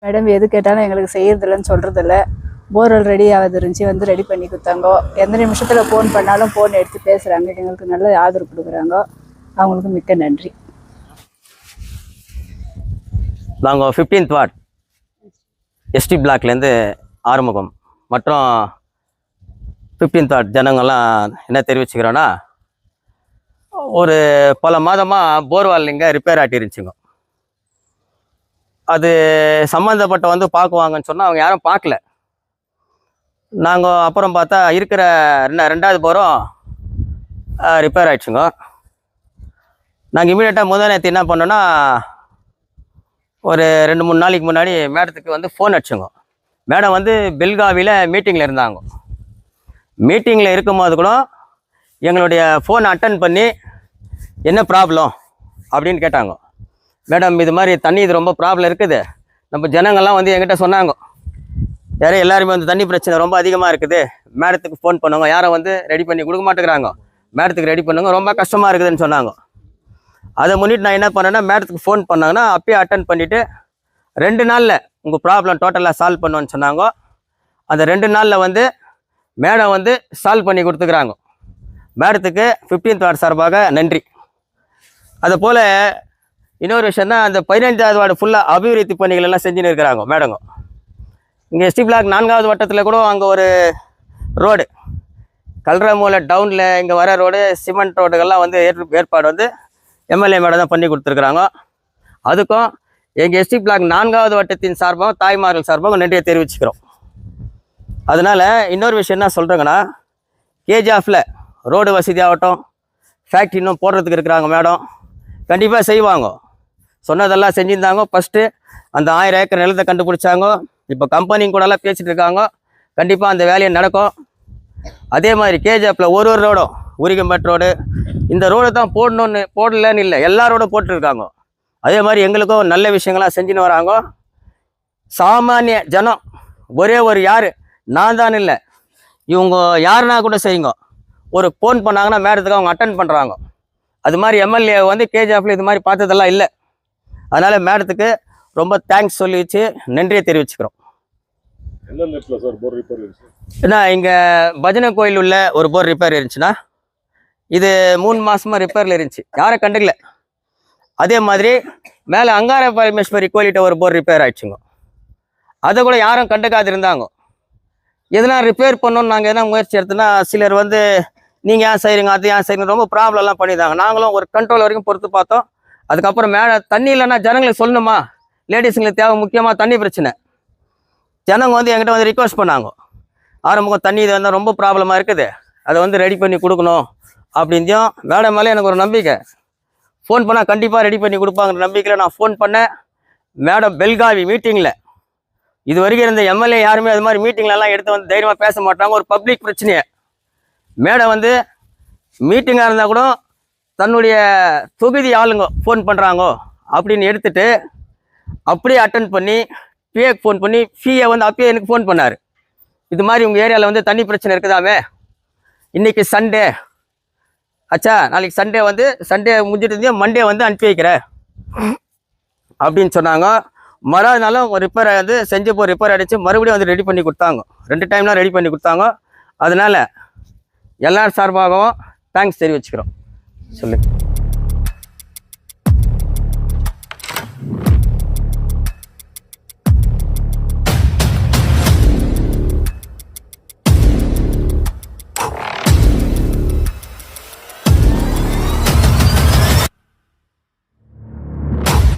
Madam எது கேட்டாலும் எங்களுக்கு செய்யறதில்லன்னு சொல்கிறதில்ல. போர்வெல் ரெடி ஆகுது இருந்துச்சு, வந்து ரெடி பண்ணி கொடுத்தாங்க. எந்த நிமிஷத்தில் ஃபோன் பண்ணாலும் ஃபோன் எடுத்து பேசுகிறாங்க, எங்களுக்கு நல்ல ஆதரவு கொடுக்குறாங்க. அவங்களுக்கு மிக்க நன்றி. நாங்கள் 15th வார்டு எஸ்டி பிளாக்லேருந்து ஆறுமுகம் மற்றும் 15th வார்டு ஜனங்கள்லாம் என்ன தெரிவிச்சுக்கிறோன்னா, ஒரு பல மாதமாக போர்வால் இங்கே ரிப்பேர் ஆகிட்டு இருந்துச்சுங்க. அது சம்மந்தப்பட்ட வந்து பார்க்குவாங்கன்னு சொன்னால் அவங்க யாரும் பார்க்கல. நாங்கள் அப்புறம் பார்த்தா இருக்கிற ரெண்டாவது போரும் ரிப்பேர் ஆகிடுச்சுங்க. நாங்கள் இமீடியட்டாக முதல் நேற்று என்ன பண்ணோன்னா, ஒரு 2-3 நாளைக்கு முன்னாடி மேடத்துக்கு வந்து ஃபோன் அடிச்சுங்க. மேடம் வந்து பெல்காவியில் மீட்டிங்கில் இருந்தாங்க. மீட்டிங்கில் இருக்கும்போது கூட எங்களுடைய ஃபோன் அட்டன் பண்ணி என்ன ப்ராப்ளம் அப்படின்னு கேட்டாங்க. மேடம் இது மாதிரி தண்ணி இது ரொம்ப ப்ராப்ளம் இருக்குது, நம்ம ஜனங்கள்லாம் வந்து என்கிட்ட சொன்னாங்க, எல்லாருமே வந்து தண்ணி பிரச்சனை ரொம்ப அதிகமாக இருக்குது, மேடத்துக்கு ஃபோன் பண்ணுவாங்க, யாரும் வந்து ரெடி பண்ணி கொடுக்க மாட்டேங்கிறாங்க, மேடத்துக்கு ரெடி பண்ணுங்க, ரொம்ப கஷ்டமாக இருக்குதுன்னு சொன்னாங்க. அதை முன்னிட்டு நான் என்ன பண்ணேன்னா, மேடத்துக்கு ஃபோன் பண்ணாங்கன்னா அப்பயே அட்டன் பண்ணிவிட்டு 2 நாளில் உங்கள் ப்ராப்ளம் டோட்டலாக சால்வ் பண்ணுவோன்னு சொன்னாங்க. அந்த 2 நாளில் வந்து மேடம் வந்து சால்வ் பண்ணி கொடுத்துக்கிறாங்க. மேடத்துக்கு 15th வார்டு சார்பாக நன்றி. அதை போல் இன்னொரு விஷயம்னா, அந்த 15வது வார்டு ஃபுல்லாக அபிவிருத்தி பணிகள் எல்லாம் செஞ்சுன்னு இருக்கிறாங்க மேடங்க. இங்கே எஸ்டி பிளாக் 4வது வட்டத்தில் கூட அங்கே ஒரு ரோடு கல்ரமூலை டவுனில் இங்கே வர ரோடு சிமெண்ட் ரோடுகள்லாம் வந்து ஏற்பாடு வந்து எம்எல்ஏ மேடம் தான் பண்ணி கொடுத்துருக்குறாங்க. அதுக்கும் எங்கள் எஸ்டி பிளாக் 4வது வட்டத்தின் சார்பாகவும் தாய்மார்கள் சார்பாகவும் நன்றியை தெரிவிச்சுக்கிறோம். அதனால் இன்னொரு விஷயம் என்ன சொல்கிறேங்கன்னா, கேஜிஎஃப்பில் ரோடு வசதி ஆகட்டும், ஃபேக்ட்ரி இன்னும் போடுறதுக்கு இருக்கிறாங்க மேடம், கண்டிப்பாக செய்வாங்க. சொன்னதெல்லாம் செஞ்சுருந்தாங்க. ஃபஸ்ட்டு அந்த 1000 ஏக்கர் நிலத்தை கண்டுபிடிச்சாங்க. இப்போ கம்பெனிங்க கூடலாம் பேசிகிட்டு இருக்காங்க. கண்டிப்பாக அந்த வேலையை நடக்கும். அதே மாதிரி கேஜிஎஃப்பில் ஒரு ரோடும் உரிகம்பட் ரோடு இந்த ரோடு தான் போடலன்னு இல்லை, எல்லா ரோடும் போட்டுருக்காங்க. அதே மாதிரி எங்களுக்கும் நல்ல விஷயங்கள்லாம் செஞ்சுன்னு வராங்க. சாமானிய ஜனம் ஒரே ஒரு யார் நான் தான் இல்லை, இவங்க யாருன்னா கூட செய்யுங்க, ஒரு ஃபோன் பண்ணாங்கன்னா மேடத்துக்கு அவங்க அட்டன் பண்ணுறாங்க. அது மாதிரி எம்எல்ஏ வந்து கேஜிஎஃப்பில் இது மாதிரி பார்த்ததெல்லாம் இல்லை. அதனால் மேடத்துக்கு ரொம்ப தேங்க்ஸ் சொல்லி வச்சு நன்றியை தெரிவிச்சுக்கிறோம். ஏன்னா இங்கே பஜனை கோயில் உள்ள ஒரு போர் ரிப்பேர் இருந்துச்சுன்னா, இது 3 மாதமாக ரிப்பேரில் இருந்துச்சு, யாரும் கண்டுக்கல. அதே மாதிரி மேலே அங்கார பரமேஸ்வரி கோயில்கிட்ட ஒரு போர் ரிப்பேர் ஆகிடுச்சுங்க, அதை கூட யாரும் கண்டுக்காது இருந்தாங்க. எதனா ரிப்பேர் பண்ணணும்னு நாங்கள் எதனா முயற்சி எடுத்தோன்னா சிலர் வந்து நீங்கள் ஏன் செய்கிறீங்க, அது ஏன் செய்கிறீங்க, ரொம்ப ப்ராப்ளம்லாம் பண்ணியிருந்தாங்க. நாங்களும் ஒரு கண்ட்ரோல் வரைக்கும் பொறுத்து பார்த்தோம். அதுக்கப்புறம் மேலே தண்ணி இல்லைன்னா ஜனங்களுக்கு சொல்லணுமா, லேடிஸுங்களுக்கு தேவை, முக்கியமாக தண்ணி பிரச்சனை. ஜனங்க வந்து என்கிட்ட வந்து ரிக்வஸ்ட் பண்ணாங்க, ஆரம்பம் தண்ணி இது வந்து ரொம்ப ப்ராப்ளமாக இருக்குது, அதை வந்து ரெடி பண்ணி கொடுக்கணும் அப்படின்னும். மேடம் மேலே எனக்கு ஒரு நம்பிக்கை, ஃபோன் பண்ணால் கண்டிப்பாக ரெடி பண்ணி கொடுப்பாங்கிற நம்பிக்கையில் நான் ஃபோன் பண்ணேன். மேடம் பெல்காவி மீட்டிங்கில் இது வரைக்கும் இருந்த எம்எல்ஏ யாருமே அது மாதிரி மீட்டிங்லலாம் எடுத்து வந்து தைரியமாக பேச மாட்டாங்க. ஒரு பப்ளிக் பிரச்சனையை மேடம் வந்து மீட்டிங்காக இருந்தால் கூட தன்னுடைய தொகுதி ஆளுங்க ஃபோன் பண்ணுறாங்க அப்படின்னு எடுத்துகிட்டு அப்படியே அட்டன் பண்ணி பிஏக்கு ஃபோன் பண்ணி பிஏ வந்து அப்பயே எனக்கு ஃபோன் பண்ணார். இது மாதிரி உங்கள் ஏரியாவில் வந்து தண்ணி பிரச்சனை இருக்குதாமே, இன்றைக்கி சண்டே ஆச்சா, நாளைக்கு சண்டே வந்து சண்டே முடிஞ்சிட்டு மண்டே வந்து அனுப்பி வைக்கிறேன் அப்படின்னு சொன்னாங்க. மறுநாளும் ஒரு ரிப்பேர் ஆகுது, செஞ்சு போய் ரிப்பேர் ஆகிடுச்சு, மறுபடியும் வந்து ரெடி பண்ணி கொடுத்தாங்க. 2 டைம்லாம் ரெடி பண்ணி கொடுத்தாங்க. அதனால் எல்லார் சார்பாகவும் தேங்க்ஸ் தெரிவிச்சுக்கிறோம். சொல்லு.